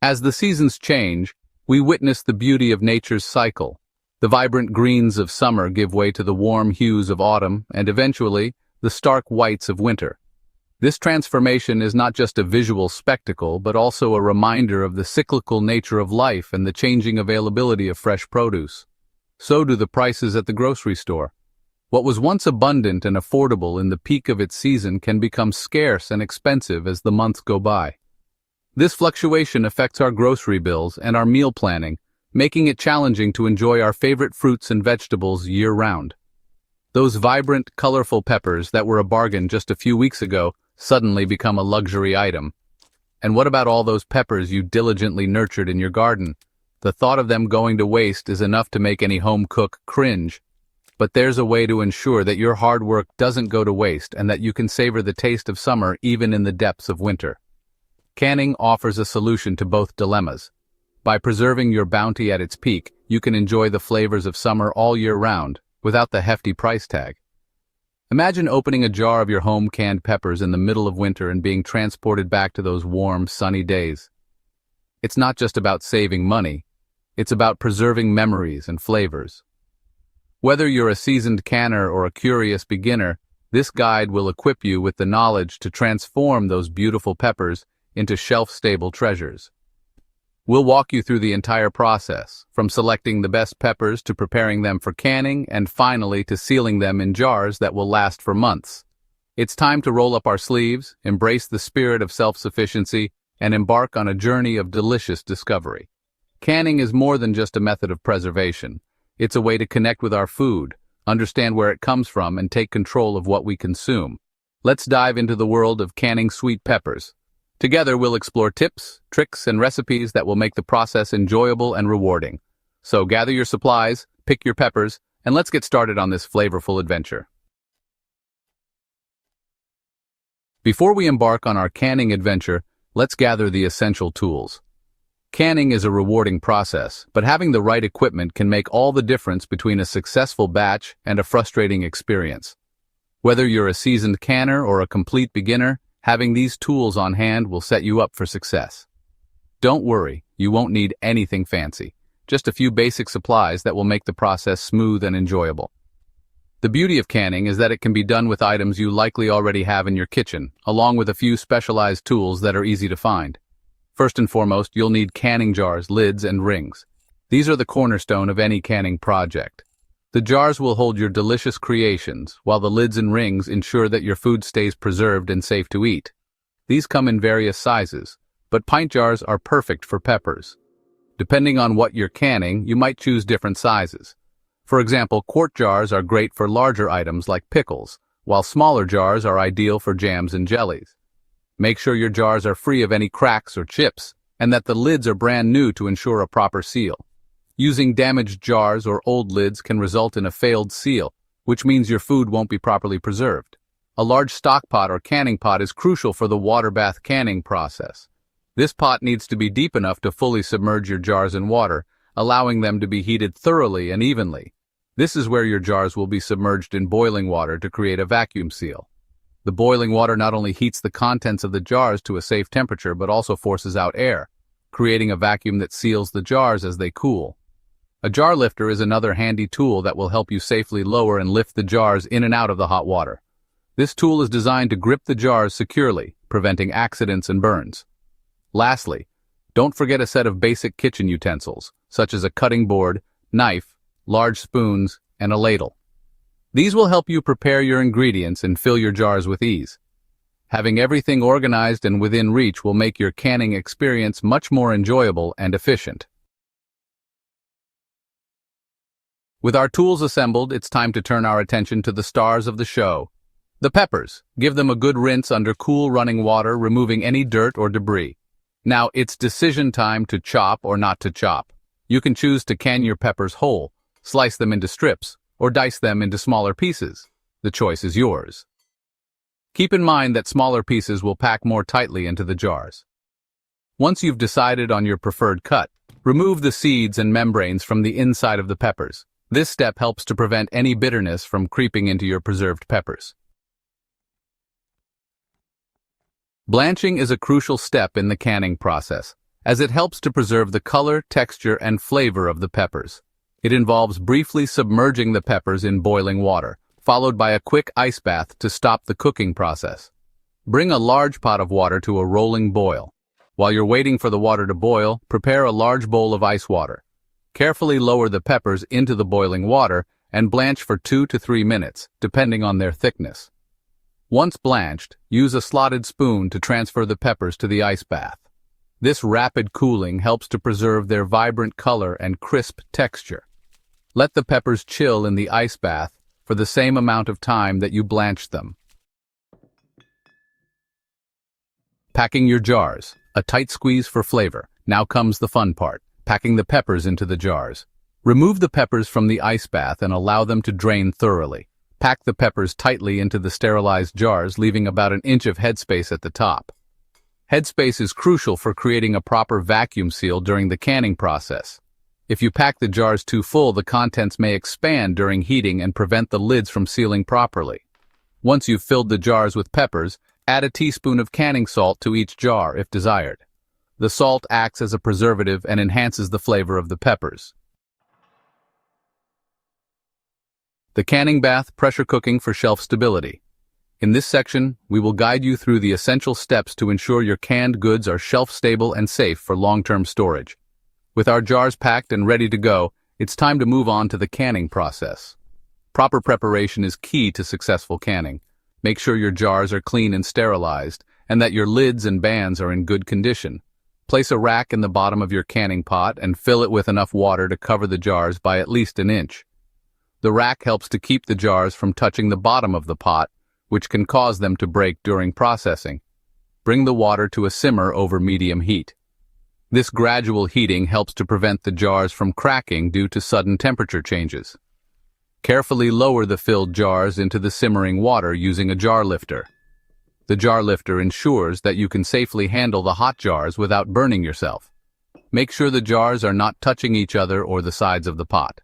As the seasons change, we witness the beauty of nature's cycle. The vibrant greens of summer give way to the warm hues of autumn and eventually, the stark whites of winter. This transformation is not just a visual spectacle but also a reminder of the cyclical nature of life and the changing availability of fresh produce. So do the prices at the grocery store. What was once abundant and affordable in the peak of its season can become scarce and expensive as the months go by. This fluctuation affects our grocery bills and our meal planning, making it challenging to enjoy our favorite fruits and vegetables year-round. Those vibrant, colorful peppers that were a bargain just a few weeks ago suddenly become a luxury item. And what about all those peppers you diligently nurtured in your garden? The thought of them going to waste is enough to make any home cook cringe. But there's a way to ensure that your hard work doesn't go to waste and that you can savor the taste of summer even in the depths of winter. Canning offers a solution to both dilemmas. By preserving your bounty at its peak, you can enjoy the flavors of summer all year round, without the hefty price tag. Imagine opening a jar of your home canned peppers in the middle of winter and being transported back to those warm, sunny days. It's not just about saving money, it's about preserving memories and flavors. Whether you're a seasoned canner or a curious beginner, this guide will equip you with the knowledge to transform those beautiful peppers into shelf-stable treasures. We'll walk you through the entire process, from selecting the best peppers to preparing them for canning and finally to sealing them in jars that will last for months. It's time to roll up our sleeves, embrace the spirit of self-sufficiency, and embark on a journey of delicious discovery. Canning is more than just a method of preservation. It's a way to connect with our food, understand where it comes from, and take control of what we consume. Let's dive into the world of canning sweet peppers. Together we'll explore tips, tricks, and recipes that will make the process enjoyable and rewarding. So gather your supplies, pick your peppers, and let's get started on this flavorful adventure. Before we embark on our canning adventure, let's gather the essential tools. Canning is a rewarding process, but having the right equipment can make all the difference between a successful batch and a frustrating experience. Whether you're a seasoned canner or a complete beginner, having these tools on hand will set you up for success. Don't worry, you won't need anything fancy, just a few basic supplies that will make the process smooth and enjoyable. The beauty of canning is that it can be done with items you likely already have in your kitchen, along with a few specialized tools that are easy to find. First and foremost, you'll need canning jars, lids, and rings. These are the cornerstone of any canning project. The jars will hold your delicious creations, while the lids and rings ensure that your food stays preserved and safe to eat. These come in various sizes, but pint jars are perfect for peppers. Depending on what you're canning, you might choose different sizes. For example, quart jars are great for larger items like pickles, while smaller jars are ideal for jams and jellies. Make sure your jars are free of any cracks or chips, and that the lids are brand new to ensure a proper seal. Using damaged jars or old lids can result in a failed seal, which means your food won't be properly preserved. A large stock pot or canning pot is crucial for the water bath canning process. This pot needs to be deep enough to fully submerge your jars in water, allowing them to be heated thoroughly and evenly. This is where your jars will be submerged in boiling water to create a vacuum seal. The boiling water not only heats the contents of the jars to a safe temperature but also forces out air, creating a vacuum that seals the jars as they cool. A jar lifter is another handy tool that will help you safely lower and lift the jars in and out of the hot water. This tool is designed to grip the jars securely, preventing accidents and burns. Lastly, don't forget a set of basic kitchen utensils, such as a cutting board, knife, large spoons, and a ladle. These will help you prepare your ingredients and fill your jars with ease. Having everything organized and within reach will make your canning experience much more enjoyable and efficient. With our tools assembled, it's time to turn our attention to the stars of the show. The peppers. Give them a good rinse under cool running water, removing any dirt or debris. Now, it's decision time to chop or not to chop. You can choose to can your peppers whole, slice them into strips, or dice them into smaller pieces. The choice is yours. Keep in mind that smaller pieces will pack more tightly into the jars. Once you've decided on your preferred cut, remove the seeds and membranes from the inside of the peppers. This step helps to prevent any bitterness from creeping into your preserved peppers. Blanching is a crucial step in the canning process. as it helps to preserve the color, texture, and flavor of the peppers. It involves briefly submerging the peppers in boiling water, followed by a quick ice bath to stop the cooking process. Bring a large pot of water to a rolling boil. While you're waiting for the water to boil, prepare a large bowl of ice water. Carefully lower the peppers into the boiling water and blanch for 2 to 3 minutes, depending on their thickness. Once blanched, use a slotted spoon to transfer the peppers to the ice bath. This rapid cooling helps to preserve their vibrant color and crisp texture. Let the peppers chill in the ice bath for the same amount of time that you blanched them. Packing your jars. A tight squeeze for flavor. Now comes the fun part, packing the peppers into the jars. Remove the peppers from the ice bath and allow them to drain thoroughly. Pack the peppers tightly into the sterilized jars, leaving about an inch of headspace at the top. Headspace is crucial for creating a proper vacuum seal during the canning process. If you pack the jars too full, the contents may expand during heating and prevent the lids from sealing properly. Once you've filled the jars with peppers, add a teaspoon of canning salt to each jar if desired. The salt acts as a preservative and enhances the flavor of the peppers. The canning bath, pressure cooking for shelf stability. In this section, we will guide you through the essential steps to ensure your canned goods are shelf-stable and safe for long-term storage. With our jars packed and ready to go, it's time to move on to the canning process. Proper preparation is key to successful canning. Make sure your jars are clean and sterilized, and that your lids and bands are in good condition. Place a rack in the bottom of your canning pot and fill it with enough water to cover the jars by at least an inch. The rack helps to keep the jars from touching the bottom of the pot, which can cause them to break during processing. Bring the water to a simmer over medium heat. This gradual heating helps to prevent the jars from cracking due to sudden temperature changes. Carefully lower the filled jars into the simmering water using a jar lifter. The jar lifter ensures that you can safely handle the hot jars without burning yourself. Make sure the jars are not touching each other or the sides of the pot.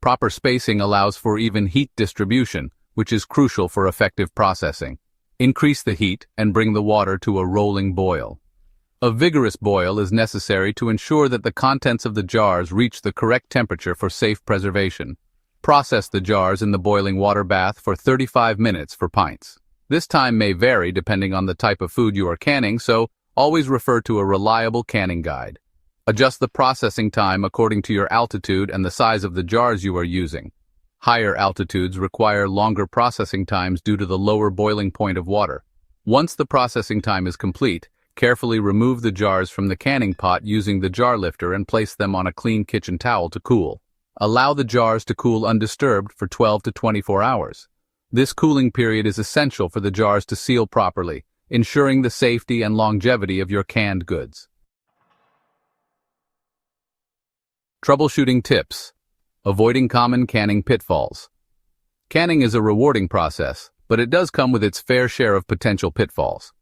Proper spacing allows for even heat distribution, which is crucial for effective processing. Increase the heat and bring the water to a rolling boil. A vigorous boil is necessary to ensure that the contents of the jars reach the correct temperature for safe preservation. Process the jars in the boiling water bath for 35 minutes for pints. This time may vary depending on the type of food you are canning, so always refer to a reliable canning guide. Adjust the processing time according to your altitude and the size of the jars you are using. Higher altitudes require longer processing times due to the lower boiling point of water. Once the processing time is complete, carefully remove the jars from the canning pot using the jar lifter and place them on a clean kitchen towel to cool. Allow the jars to cool undisturbed for 12 to 24 hours. This cooling period is essential for the jars to seal properly, ensuring the safety and longevity of your canned goods. Troubleshooting tips. Avoiding common canning pitfalls. Canning is a rewarding process, but it does come with its fair share of potential pitfalls.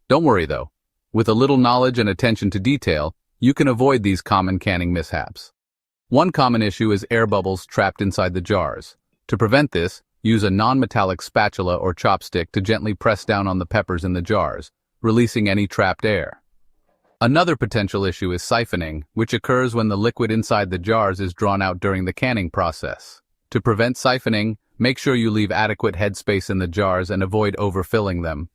Don't worry though. With a little knowledge and attention to detail, you can avoid these common canning mishaps. One common issue is air bubbles trapped inside the jars. To prevent this, use a non-metallic spatula or chopstick to gently press down on the peppers in the jars, releasing any trapped air. Another potential issue is siphoning, which occurs when the liquid inside the jars is drawn out during the canning process. To prevent siphoning, make sure you leave adequate headspace in the jars and avoid overfilling them.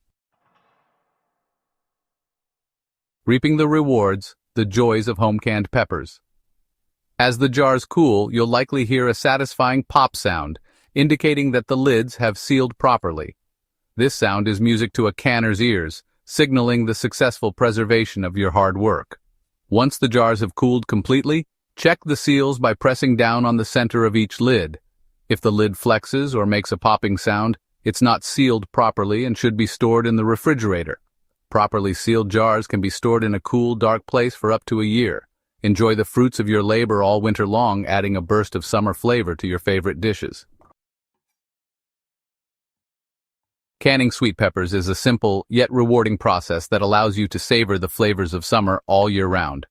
Reaping the rewards, the joys of home-canned peppers. As the jars cool, you'll likely hear a satisfying pop sound, indicating that the lids have sealed properly. This sound is music to a canner's ears, signaling the successful preservation of your hard work. Once the jars have cooled completely, check the seals by pressing down on the center of each lid. If the lid flexes or makes a popping sound, it's not sealed properly and should be stored in the refrigerator. Properly sealed jars can be stored in a cool, dark place for up to a year. Enjoy the fruits of your labor all winter long, adding a burst of summer flavor to your favorite dishes. Canning sweet peppers is a simple, yet rewarding process that allows you to savor the flavors of summer all year round.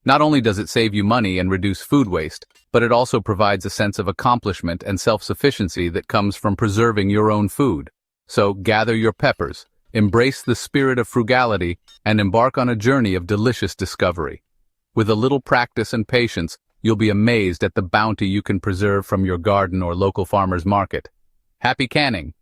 Not only does it save you money and reduce food waste, but it also provides a sense of accomplishment and self-sufficiency that comes from preserving your own food. So gather your peppers, embrace the spirit of frugality, and embark on a journey of delicious discovery. With a little practice and patience, you'll be amazed at the bounty you can preserve from your garden or local farmer's market. Happy canning!